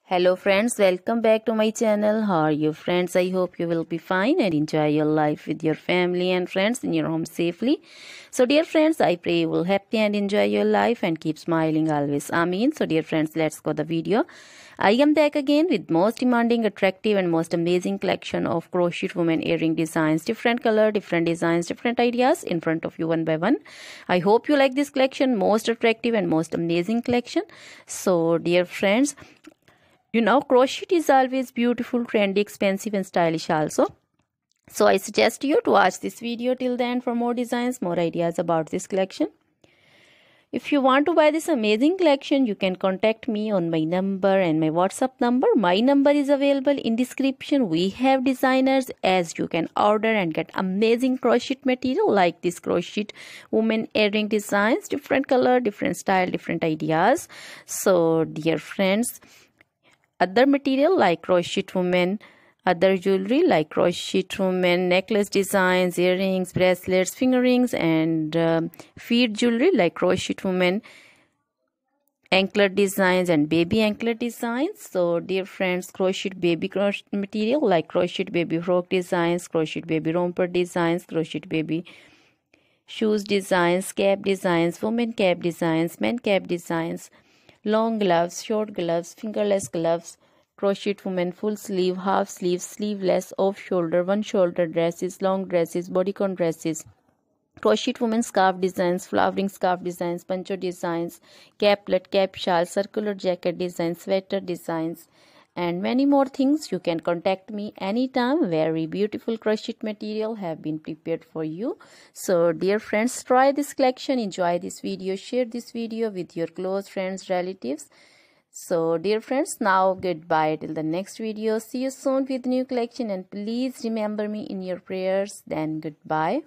Hello friends, welcome back to my channel. How are you friends? I hope you will be fine and enjoy your life with your family and friends in your home safely. So dear friends, I pray you will happy and enjoy your life and keep smiling always. Amen. So dear friends, let's go the video. I am back again with most demanding, attractive and most amazing collection of crochet women earring designs. Different color, different designs, different ideas in front of you one by one. I hope you like this collection, most attractive and most amazing collection. So dear friends, crochet is always beautiful, trendy, expensive and stylish also. So I suggest you to watch this video till the end for more designs, more ideas about this collection. If you want to buy this amazing collection, you can contact me on my number and my WhatsApp number. My number is available in description. We have designers as you can order and get amazing crochet material like this crochet woman earring designs, different color, different style, different ideas. So dear friends, other material like crochet women, other jewelry like crochet women necklace designs, earrings, bracelets, finger rings and feet jewelry like crochet women anklet designs and baby anklet designs. So dear friends, crochet baby crochet material like crochet baby frock designs, crochet baby romper designs, crochet baby shoes designs, cap designs, women cap designs, men cap designs, long gloves, short gloves, fingerless gloves, crochet women full sleeve, half sleeve, sleeveless, off shoulder, one shoulder dresses, long dresses, bodycon dresses, crochet women scarf designs, flowering scarf designs, poncho designs, caplet, cap shawl, circular jacket designs, sweater designs and many more things. You can contact me anytime. Very beautiful crochet material have been prepared for you. So dear friends, try this collection, enjoy this video, share this video with your close friends, relatives. So dear friends, now goodbye till the next video. See you soon with new collection and please remember me in your prayers. Then goodbye.